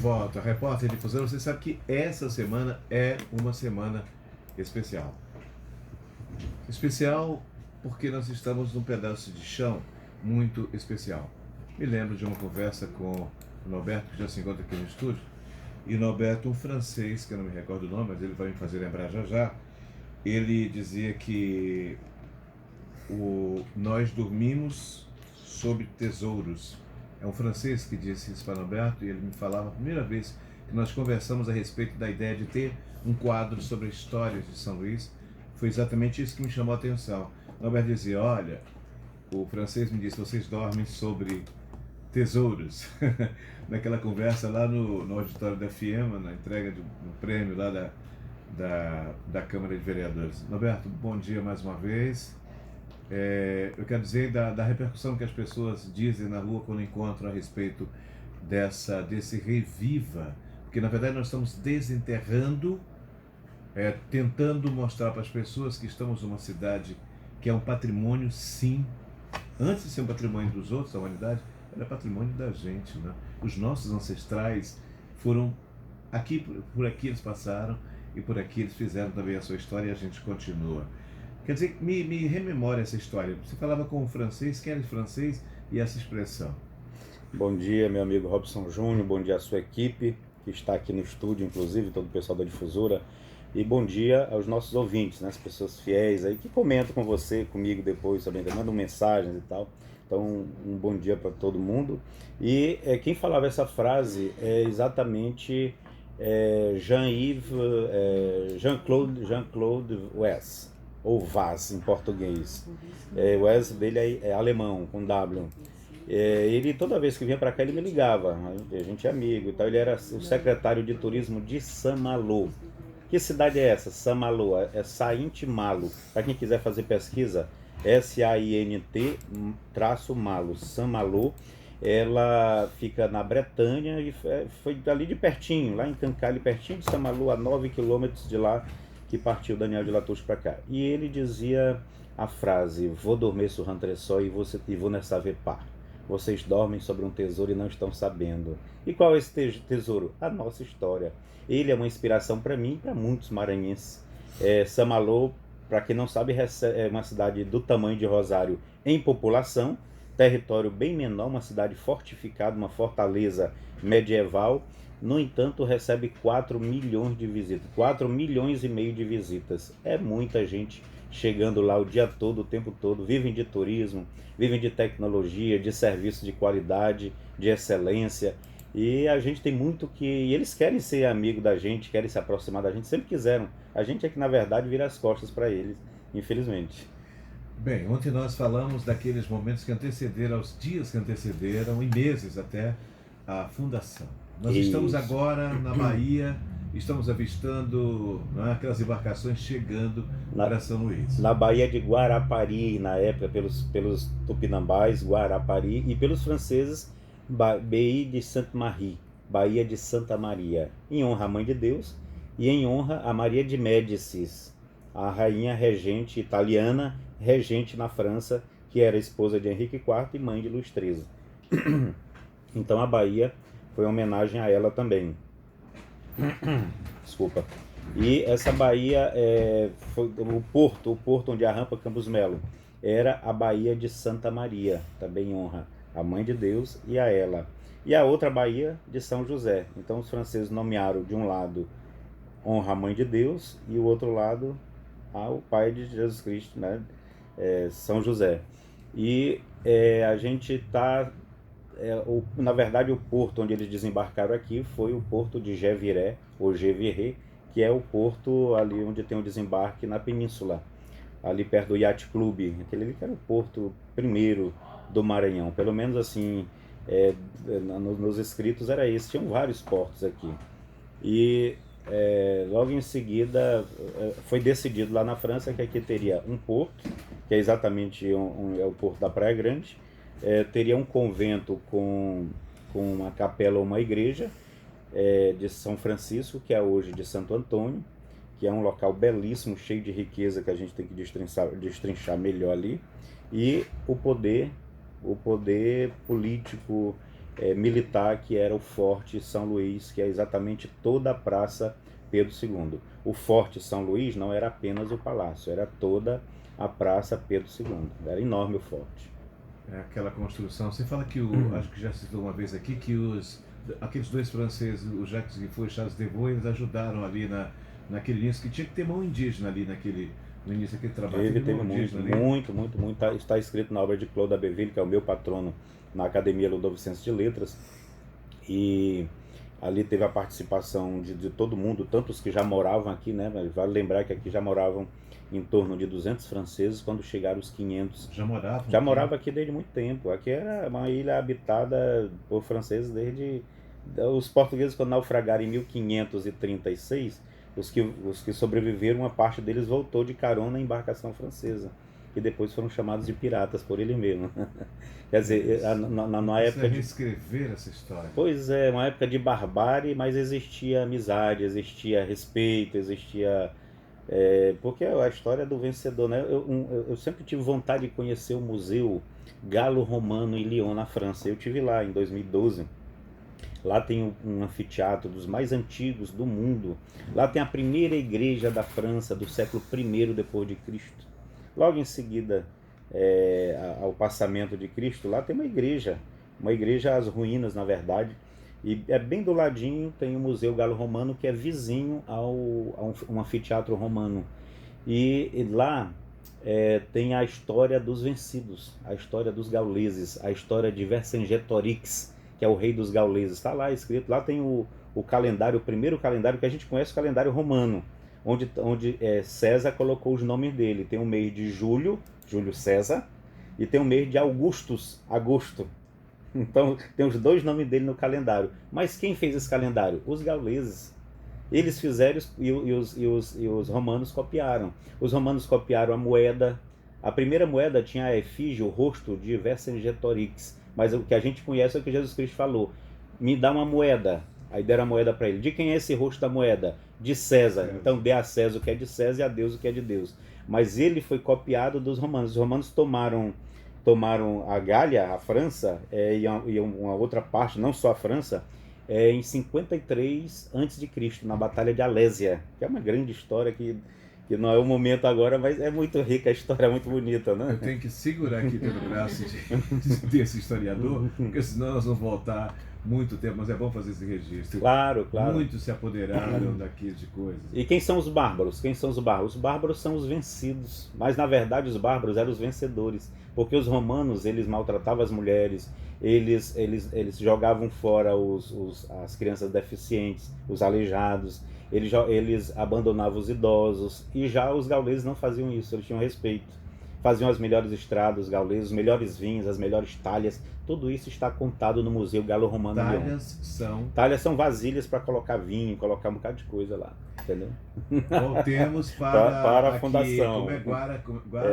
volta, repórter Difusora. Você sabe que essa semana é uma semana especial. Especial porque nós estamos num pedaço de chão muito especial. Me lembro de uma conversa com o Norberto, que já se encontra aqui no estúdio. E Norberto, um francês, que eu não me recordo o nome, mas ele vai me fazer lembrar já já, ele dizia que nós dormimos sob tesouros. É um francês que disse isso para Norberto, e ele me falava a primeira vez que nós conversamos a respeito da ideia de ter um quadro sobre a história de São Luís. Foi exatamente isso que me chamou a atenção. Norberto dizia, olha, o francês me disse, vocês dormem sobre tesouros. Naquela conversa lá no auditório da FIEMA, na entrega de um prêmio lá da Câmara de Vereadores. Norberto, bom dia mais uma vez. Eu quero dizer da repercussão que as pessoas dizem na rua quando encontram a respeito desse reviva, porque na verdade nós estamos desenterrando, tentando mostrar para as pessoas que estamos numa cidade que é um patrimônio, sim, antes de ser um patrimônio dos outros, da humanidade, ela é patrimônio da gente, né? Os nossos ancestrais foram aqui, por aqui eles passaram, e por aqui eles fizeram também a sua história, e a gente continua. Quer dizer, me rememora essa história. Você falava com um francês, quem era francês, e essa expressão. Bom dia, meu amigo Robson Júnior, bom dia à sua equipe, que está aqui no estúdio, inclusive, todo o pessoal da Difusora, e bom dia aos nossos ouvintes, né, as pessoas fiéis aí, que comentam com você, comigo depois também, mandam mensagens e tal. Então, um bom dia para todo mundo. E quem falava essa frase é exatamente Jean-Claude Wess, ou Vaz em português. Wess dele é alemão, com W. Ele, toda vez que vinha para cá, ele me ligava, a gente é amigo e tal. Ele era o secretário de turismo de Saint-Malo. Que cidade é essa? Saint-Malo, é Saint-Malo. Para quem quiser fazer pesquisa, SAINT-Malo, Saint-Malo. Ela fica na Bretanha e foi dali de pertinho, lá em Cancale, pertinho de Saint-Malo, a 9 quilômetros de lá, que partiu Daniel de Latouche para cá. E ele dizia a frase, vou dormir sur un trésor e vous ne savez pas. Vocês dormem sobre um tesouro e não estão sabendo. E qual é esse tesouro? A nossa história. Ele é uma inspiração para mim e para muitos maranhenses. Saint-Malo, para quem não sabe, é uma cidade do tamanho de Rosário em população, território bem menor, uma cidade fortificada, uma fortaleza medieval. No entanto, recebe 4 milhões de visitas, 4 milhões e meio de visitas. É muita gente chegando lá o dia todo, o tempo todo, vivem de turismo, vivem de tecnologia, de serviços de qualidade, de excelência. E a gente tem muito que... E eles querem ser amigo da gente, querem se aproximar da gente, sempre quiseram. A gente é que, na verdade, vira as costas para eles, infelizmente. Bem, ontem nós falamos daqueles momentos que antecederam, aos dias que antecederam, e meses até, a fundação. Nós estamos agora na Bahia, estamos avistando, né, aquelas embarcações chegando para São Luís. Na Baía de Guarapari, na época, pelos tupinambás, Guarapari, e pelos franceses, Baía de Sainte-Marie, Baía de Santa Maria, em honra à Mãe de Deus e em honra a Maria de Médicis, a rainha regente italiana, regente na França, que era esposa de Henrique IV e mãe de Luís XIII. Então a Bahia foi uma homenagem a ela também. Desculpa. E essa Bahia foi o porto onde arrampa Campos Melo, era a Baía de Santa Maria, também em honra a Mãe de Deus e a ela. E a outra Baía de São José. Então os franceses nomearam de um lado honra a Mãe de Deus e o outro lado ao Pai de Jesus Cristo, né? São José. E a gente está... na verdade, o porto onde eles desembarcaram aqui foi o porto de Geviré, ou Geviré, que é o porto ali onde tem o desembarque na península, ali perto do Yacht Club, aquele ali que era o porto primeiro do Maranhão, pelo menos assim, nos escritos era esse, tinham vários portos aqui. E logo em seguida foi decidido lá na França que aqui teria um porto, que é exatamente é o porto da Praia Grande, teria um convento com uma capela ou uma igreja de São Francisco, que é hoje de Santo Antônio, que é um local belíssimo, cheio de riqueza, que a gente tem que destrinchar melhor ali, e o poder político militar, que era o Forte São Luís, que é exatamente toda a Praça Pedro II. O Forte São Luís não era apenas o palácio, era toda a Praça Pedro II. Era enorme o forte. É aquela construção. Você fala que acho que já citou uma vez aqui que aqueles dois franceses, o Jacques Guiffour e Charles de Gaulle, eles ajudaram ali naquele início, que tinha que ter mão indígena ali no início daquele trabalho. Teve muito. Está escrito na obra de Claude Abbeville, que é o meu patrono na Academia Ludovicense de Letras, e ali teve a participação de todo mundo, tantos que já moravam aqui, né? Vale lembrar que aqui já moravam em torno de 200 franceses, quando chegaram os 500. Já moravam? Já morava aqui desde muito tempo. Aqui era uma ilha habitada por franceses desde... Os portugueses, quando naufragaram em 1536, os que sobreviveram, uma parte deles voltou de carona na embarcação francesa, e depois foram chamados de piratas por ele mesmo. Quer dizer, na época de reescrever essa história. Pois é, uma época de barbárie, mas existia amizade, existia respeito, existia... porque a história do vencedor, né? Eu sempre tive vontade de conhecer o Museu Galo-Romano em Lyon, na França. Eu tive lá em 2012. Lá tem um anfiteatro dos mais antigos do mundo. Lá tem a primeira igreja da França do século I depois de Cristo. Logo em seguida ao passamento de Cristo, lá tem uma igreja às ruínas, na verdade, e bem do ladinho tem o Museu Galo-Romano, que é vizinho a um anfiteatro romano, e lá tem a história dos vencidos, a história dos gauleses, a história de Vercingetorix, que é o rei dos gauleses. Está lá escrito. Lá tem o calendário, o primeiro calendário que a gente conhece, o calendário romano, onde César colocou os nomes dele. Tem o mês de Júlio César, e tem o mês de Augustus, Agosto. Então tem os dois nomes dele no calendário. Mas quem fez esse calendário? Os gauleses. Eles fizeram e os romanos copiaram. Os romanos copiaram a moeda. A primeira moeda tinha a efígie, o rosto de Vercingetorix. Mas o que a gente conhece é o que Jesus Cristo falou: me dá uma moeda. Aí deram a moeda para ele. De quem é esse rosto da moeda? De César. Então dê a César o que é de César e a Deus o que é de Deus. Mas ele foi copiado dos romanos. Os romanos tomaram a Gália, a França, e uma outra parte, não só a França, em 53 a.C., na Batalha de Alésia, que é uma grande história que não é o momento agora, mas é muito rica a história, é muito bonita, né? Eu tenho que segurar aqui pelo braço desse historiador, porque senão nós vamos voltar muito tempo, mas é bom fazer esse registro. Claro. Muitos se apoderaram daqui de coisas. E quem são os bárbaros? Os bárbaros são os vencidos, mas na verdade os bárbaros eram os vencedores, porque os romanos, eles maltratavam as mulheres, eles jogavam fora as crianças deficientes, os aleijados, eles abandonavam os idosos, e já os gauleses não faziam isso, eles tinham respeito. Faziam as melhores estradas, os gauleses, os melhores vinhos, as melhores talhas. Tudo isso está contado no Museu Galo-Romano. Talhas são vasilhas para colocar vinho, colocar um bocado de coisa lá, entendeu? Voltemos para a fundação. Como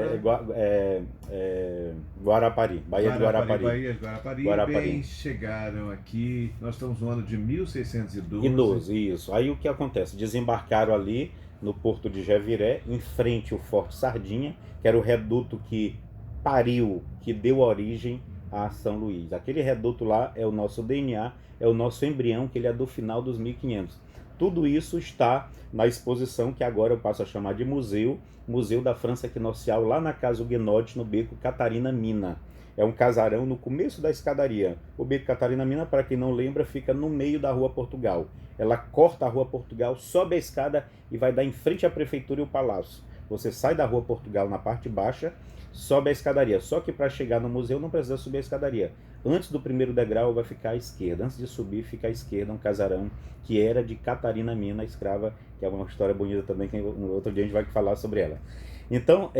é Guarapari, Baía de Guarapari. Baía de Guarapari. Bem, chegaram aqui, nós estamos no ano de 1612. Isso. Aí o que acontece? Desembarcaram ali no porto de Jeviré, em frente ao Forte Sardinha, que era o reduto que deu origem a São Luís. Aquele reduto lá é o nosso DNA, é o nosso embrião, que ele é do final dos 1500. Tudo isso está na exposição que agora eu passo a chamar de Museu da França Equinocial, lá na Casa Huguenote, no Beco Catarina Mina. É um casarão no começo da escadaria. O Beco Catarina Mina, para quem não lembra, fica no meio da Rua Portugal. Ela corta a Rua Portugal, sobe a escada e vai dar em frente à prefeitura e o palácio. Você sai da Rua Portugal na parte baixa, sobe a escadaria. Só que para chegar no museu não precisa subir a escadaria. Antes do primeiro degrau vai ficar à esquerda. Antes de subir, fica à esquerda um casarão que era de Catarina Mina, escrava, que é uma história bonita também, que outro dia a gente vai falar sobre ela. Então,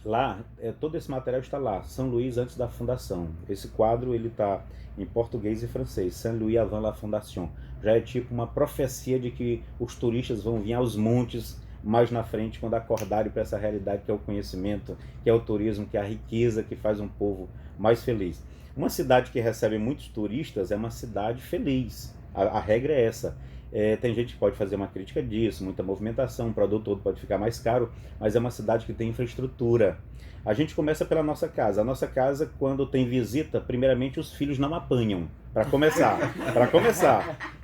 lá, todo esse material está lá. São Luís antes da fundação. Esse quadro ele está em português e francês. Saint Louis avant la fondation. Já é tipo uma profecia de que os turistas vão vir aos montes mais na frente, quando acordarem para essa realidade que é o conhecimento, que é o turismo, que é a riqueza que faz um povo mais feliz. Uma cidade que recebe muitos turistas é uma cidade feliz. A regra é essa. Tem gente que pode fazer uma crítica disso, muita movimentação, o produto todo pode ficar mais caro, mas é uma cidade que tem infraestrutura. A gente começa pela nossa casa. A nossa casa, quando tem visita, primeiramente os filhos não apanham, para começar.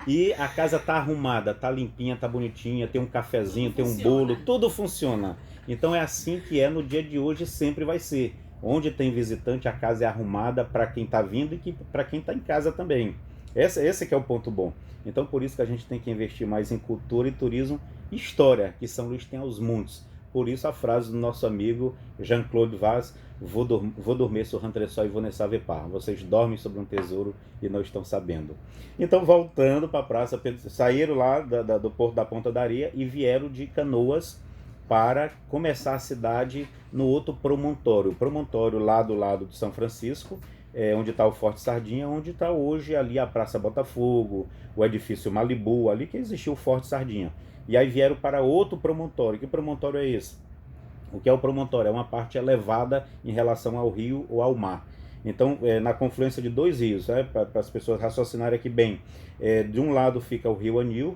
E a casa tá arrumada, tá limpinha, tá bonitinha, tem um cafezinho, tem um bolo, tudo funciona. Então é assim que é no dia de hoje, sempre vai ser. Onde tem visitante, a casa é arrumada para quem está vindo e para quem está em casa também. Esse que é o ponto bom. Então por isso que a gente tem que investir mais em cultura e turismo e história, que São Luís tem aos montes. Por isso a frase do nosso amigo Jean-Claude Vaz: vou dormir sur un trésor e vou ne savez pas. Vocês dormem sobre um tesouro e não estão sabendo. Então, voltando para a praça, saíram lá do Porto da Ponta da Areia e vieram de Canoas para começar a cidade no outro promontório. O promontório lá do lado de São Francisco, onde está o Forte Sardinha, onde está hoje ali a Praça Botafogo, o edifício Malibu, ali que existiu o Forte Sardinha. E aí vieram para outro promontório. Que promontório é esse? O que é o promontório? É uma parte elevada em relação ao rio ou ao mar. Então, na confluência de dois rios, para as pessoas raciocinarem aqui bem, de um lado fica o rio Anil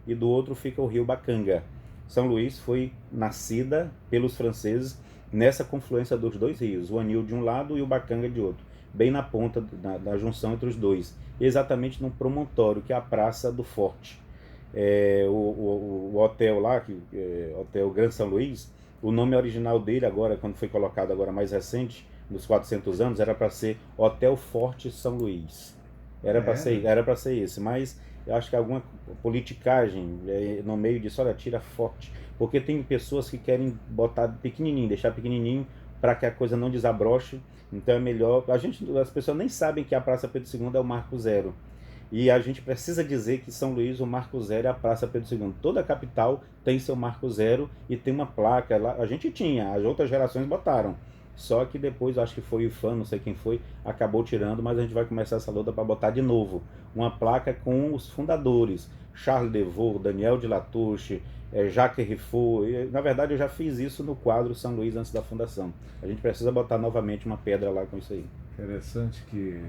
e do outro fica o rio Bacanga. São Luís foi nascida pelos franceses nessa confluência dos dois rios, o Anil de um lado e o Bacanga de outro, bem na ponta da junção entre os dois, exatamente no promontório, que é a Praça do Forte. O hotel lá, Hotel Gran São Luís, o nome original dele agora, quando foi colocado agora mais recente, nos 400 anos, era para ser Hotel Forte São Luís. Era para ser esse, mas eu acho que alguma politicagem no meio disso, olha, tira Forte, porque tem pessoas que querem botar pequenininho, deixar pequenininho para que a coisa não desabroche. Então é melhor, as pessoas nem sabem que a Praça Pedro II é o Marco Zero. E a gente precisa dizer que São Luís, o Marco Zero é a Praça Pedro II. Toda a capital tem seu Marco Zero e tem uma placa lá. A gente tinha, as outras gerações botaram. Só que depois, acho que foi o IFAM, não sei quem foi, acabou tirando, mas a gente vai começar essa luta para botar de novo uma placa com os fundadores. Charles Devaux, Daniel de Latouche, Jacques Riffaut. Na verdade, eu já fiz isso no quadro São Luís antes da fundação. A gente precisa botar novamente uma pedra lá com isso aí. Interessante que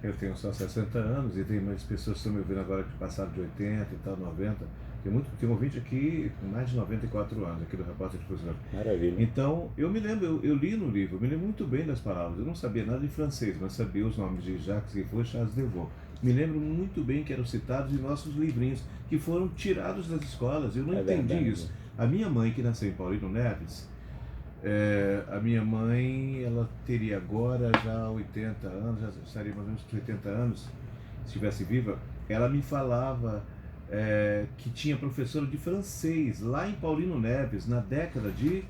eu tenho só 60 anos e tem mais pessoas que estão me ouvindo agora que passaram de 80 e tal, 90. Tem um ouvinte aqui com mais de 94 anos, aqui do Repórter de Fuzileiro. Maravilha. Então, eu me lembro, eu li no livro, eu me lembro muito bem das palavras. Eu não sabia nada de francês, mas sabia os nomes de Jacques Riffaut e Charles Devaux. Me lembro muito bem que eram citados em nossos livrinhos, que foram tirados das escolas. Eu não entendi verdade. Isso. A minha mãe, que nasceu em Paulino Neves, a minha mãe, ela teria agora já 80 anos, já estaria mais ou menos com 80 anos, se estivesse viva. Ela me falava que tinha professora de francês lá em Paulino Neves, na década de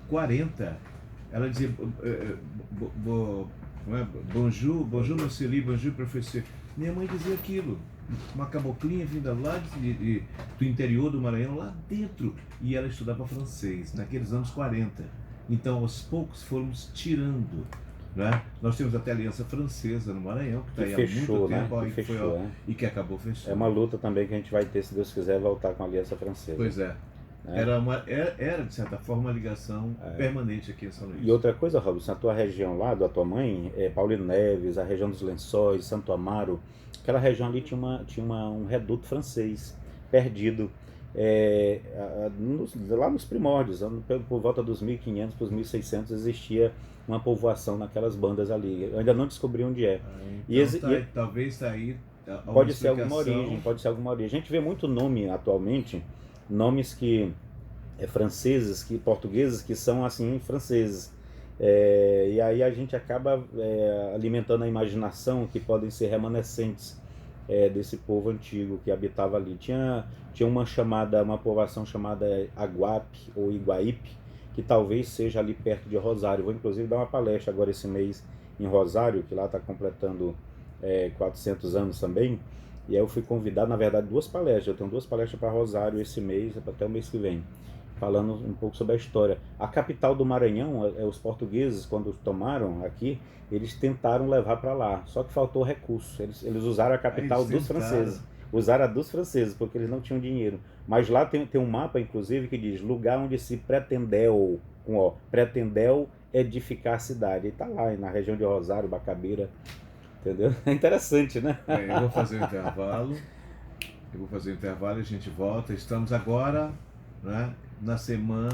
40. Ela dizia bonjour, monsieur Lee, bonjour, professeur. Minha mãe dizia aquilo, uma caboclinha vinda lá do interior do Maranhão, lá dentro, e ela estudava francês, naqueles anos 40. Então, aos poucos, fomos tirando. Né? Nós temos até a Aliança Francesa no Maranhão, que está aí há muito tempo, e que acabou fechando. É uma luta também que a gente vai ter, se Deus quiser, voltar com a Aliança Francesa. Pois é. Era, de certa forma, uma ligação permanente aqui em São Luís. E outra coisa, Robson, a tua região lá, da tua mãe, Paulino Neves, a região dos Lençóis, Santo Amaro, aquela região ali tinha um reduto francês perdido. Lá nos primórdios, por volta dos 1500 para os 1600, existia uma povoação naquelas bandas ali. Eu ainda não descobri onde é. Então, talvez aí pode ser alguma origem. A gente vê muito nome atualmente, nomes que franceses, portugueses, que são assim franceses. E aí a gente acaba alimentando a imaginação que podem ser remanescentes desse povo antigo que habitava ali. Tinha uma povoação chamada Aguape ou Iguaípe, que talvez seja ali perto de Rosário. Vou inclusive dar uma palestra agora esse mês em Rosário, que lá está completando 400 anos também. E aí eu fui convidado, na verdade, 2 palestras. Eu tenho 2 palestras para Rosário esse mês, até o mês que vem, falando um pouco sobre a história. A capital do Maranhão, os portugueses, quando tomaram aqui, eles tentaram levar para lá, só que faltou recurso. Eles usaram a capital dos franceses. Usaram a dos franceses, porque eles não tinham dinheiro. Mas lá tem um mapa, inclusive, que diz lugar onde se pretendeu, pretendeu edificar a cidade. E está lá, na região de Rosário, Bacabeira. Entendeu? É interessante, né? Eu vou fazer um intervalo. Eu vou fazer um intervalo e a gente volta. Estamos agora, né, na semana